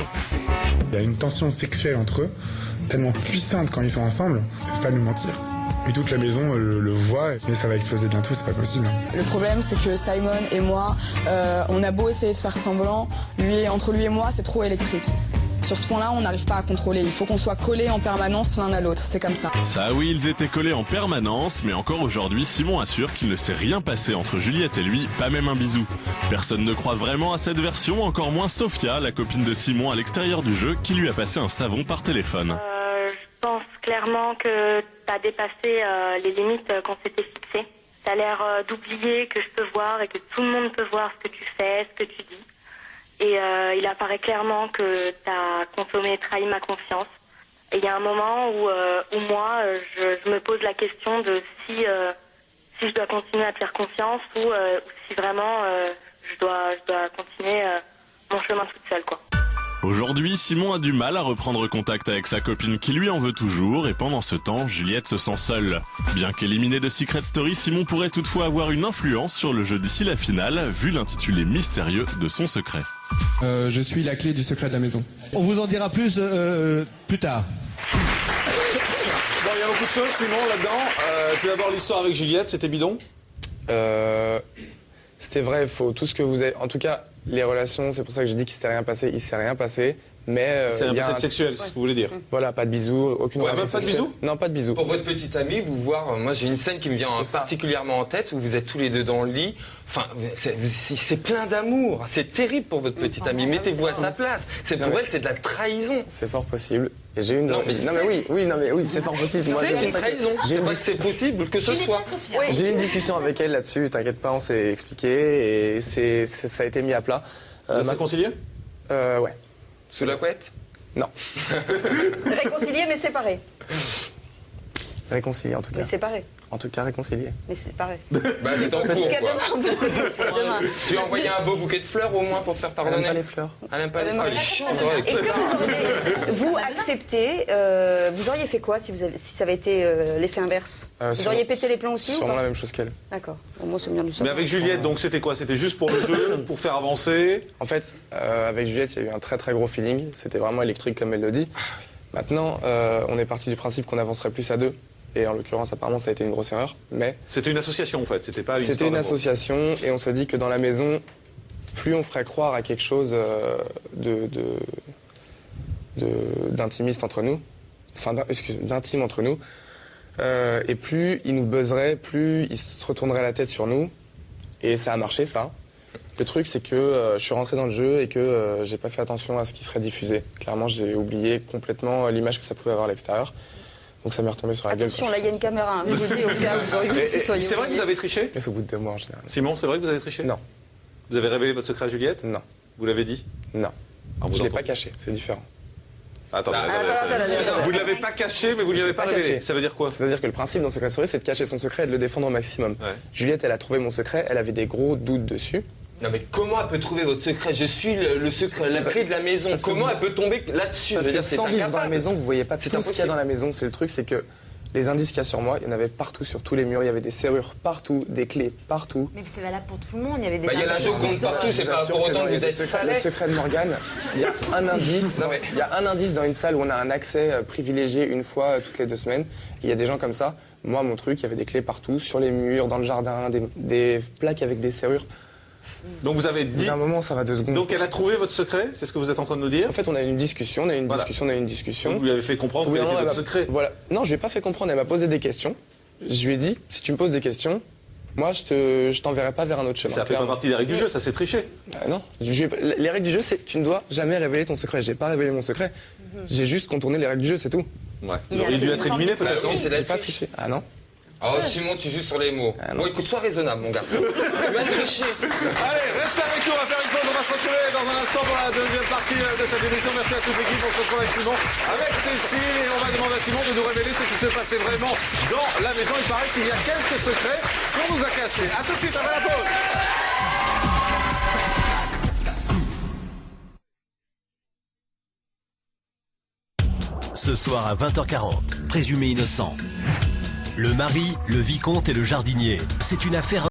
conversation. Il y a une tension sexuelle entre eux, tellement puissante quand ils sont ensemble, c'est pas nous mentir. Et toute la maison le voit, mais ça va exploser bientôt, c'est pas possible. Le problème, c'est que Simon et moi, on a beau essayer de faire semblant, entre lui et moi, c'est trop électrique. Sur ce point-là, on n'arrive pas à contrôler. Il faut qu'on soit collés en permanence l'un à l'autre. C'est comme ça. Ça oui, ils étaient collés en permanence, mais encore aujourd'hui, Simon assure qu'il ne s'est rien passé entre Juliette et lui, pas même un bisou. Personne ne croit vraiment à cette version, encore moins Sophia, la copine de Simon à l'extérieur du jeu, qui lui a passé un savon par téléphone. Je pense clairement que t'as dépassé les limites qu'on s'était fixées. T'as l'air d'oublier que je peux voir et que tout le monde peut voir ce que tu fais, ce que tu dis. Et il apparaît clairement que tu as consommé et trahi ma confiance. Et il y a un moment où moi, je me pose la question de si je dois continuer à te faire confiance ou si vraiment je dois continuer mon chemin toute seule, quoi. Aujourd'hui, Simon a du mal à reprendre contact avec sa copine qui lui en veut toujours et pendant ce temps, Juliette se sent seule. Bien qu'éliminé de Secret Story, Simon pourrait toutefois avoir une influence sur le jeu d'ici la finale, vu l'intitulé mystérieux de son secret. Je suis la clé du secret de la maison. On vous en dira plus plus tard. Bon, il y a beaucoup de choses, Simon, là-dedans. Tout d'abord, l'histoire avec Juliette, c'était bidon. C'était vrai, faux. Tout ce que vous avez... En tout cas, les relations, c'est pour ça que j'ai dit qu'il s'est rien passé. Il s'est rien passé, mais... c'est un passé sexuel, c'est ce que vous voulez dire. Voilà, pas de bisous, aucune relation même pas de sexuelle. bisous. Non, pas de bisous. Pour votre petite amie, vous voir, moi j'ai une scène qui me vient particulièrement en tête où vous êtes tous les deux dans le lit. Enfin, c'est plein d'amour. C'est terrible pour votre petite amie. Mettez-vous à sa place. Pour elle, c'est de la trahison. C'est fort possible. Et j'ai une... Non mais oui, c'est fort possible. C'est une trahison. C'est pas que c'est possible que ce soit. J'ai eu une discussion avec elle là-dessus. T'inquiète pas, on s'est expliqué et ça a été mis à plat. Vous êtes réconciliés ? Ouais. Sous la couette ? Non. Réconciliés mais séparés. Réconcilié en tout cas. Mais séparés. En tout cas réconcilié. Mais séparés. Bah c'est en cours Jusqu'à quoi. demain, on peut connaître jusqu'à demain. Tu as envoyé un beau bouquet de fleurs au moins pour te faire Elle pardonner. aime pas les fleurs. Elle aime pas les fleurs. Elle est chiante. Est-ce que vous auriez, vous accepté, vous auriez fait quoi si ça avait été l'effet inverse? Vous auriez pété les plombs aussi ou Sûrement pas? la même chose qu'elle. D'accord. Au moins c'est bien de le Mais savoir. avec Juliette, donc c'était quoi? C'était juste pour le jeu, pour faire avancer? En fait, avec Juliette, il y a eu un très très gros feeling. C'était vraiment électrique comme elle le dit. Maintenant, on est parti du principe qu'on avancerait plus à deux. Et en l'occurrence, apparemment, ça a été une grosse erreur. Mais c'était une association en fait, c'était pas une C'était une association et on s'est dit que dans la maison, plus on ferait croire à quelque chose d'intimiste entre nous, enfin d'intime entre nous, et plus il nous buzzerait, plus il se retournerait la tête sur nous. Et ça a marché, ça. Le truc, c'est que je suis rentré dans le jeu et que j'ai pas fait attention à ce qui serait diffusé. Clairement, j'ai oublié complètement l'image que ça pouvait avoir à l'extérieur. Donc ça m'est retombé sur la gueule. Attention, là il y a une caméra, hein. Je vous dis au cas où vous auriez vu si soyez. C'est vrai que vous avez triché? Mais c'est au bout de 2 mois en général. Simon, c'est vrai que vous avez triché? Non. Vous avez révélé votre secret à Juliette? Non. Vous l'avez dit? Non. Alors, Je l'ai pas caché, c'est différent. Attendez. Vous ne l'avez pas caché, mais vous ne l'avez pas révélé. Ça veut dire quoi? C'est-à-dire que le principe dans Secret Story, c'est de cacher son secret et de le défendre au maximum. Ouais. Juliette, elle a trouvé mon secret, elle avait des gros doutes dessus. Non mais comment elle peut trouver votre secret? Je suis le secret, la clé de la maison. Comment elle peut tomber là-dessus? Parce que c'est sans vivre dans la incapable. maison, vous voyez pas tout ce qu'il y a dans la maison. C'est le truc, c'est que les indices qu'il y a sur moi, il y en avait partout sur tous les murs, il y avait des serrures partout, des clés partout. Mais c'est valable pour tout le monde, il y avait des... Il y a la Joconde partout, c'est pas pour autant que vous êtes Le salé. secret de Morgane, il y a un indice. Non, mais- Il y a un indice dans une salle où on a un accès privilégié une fois toutes les 2 semaines. Il y a des gens comme ça. Moi, mon truc, il y avait des clés partout, sur les murs, dans le jardin, des plaques avec des serrures. Donc vous avez dit. D'un moment, ça va 2 secondes. Donc elle a trouvé votre secret, c'est ce que vous êtes en train de nous dire? En fait, on a eu une discussion, on a eu une Voilà. discussion. Donc vous lui avez fait comprendre Au bout quel d'un était moment, votre secret. Voilà. Non, je lui ai pas fait comprendre, elle m'a posé des questions. Je lui ai dit, si tu me poses des questions, moi, je t'enverrai pas vers un autre chemin. Ça fait pas clairement. partie des règles du jeu, ça c'est triché. Non. Les règles du jeu, c'est tu ne dois jamais révéler ton secret. J'ai pas révélé mon secret. J'ai juste contourné les règles du jeu, c'est tout. Ouais. Vous auriez dû être éliminé peut-être, Bah oui, non? c'est la J'ai pas triche. triché. Ah non. Oh Simon, tu joues sur les mots. Ah, non. Bon écoute, sois raisonnable mon garçon. Tu as triché. Allez, restez avec nous, on va faire une pause, on va se retrouver dans un instant pour la deuxième partie de cette émission. Merci à toute l'équipe, on se retrouve avec Simon, avec Cécile, et on va demander à Simon de nous révéler ce qui se passait vraiment dans la maison. Il paraît qu'il y a quelques secrets qu'on nous a cachés. A tout de suite, après la pause. Ce soir à 20h40, présumé innocent. Le mari, le vicomte et le jardinier. C'est une affaire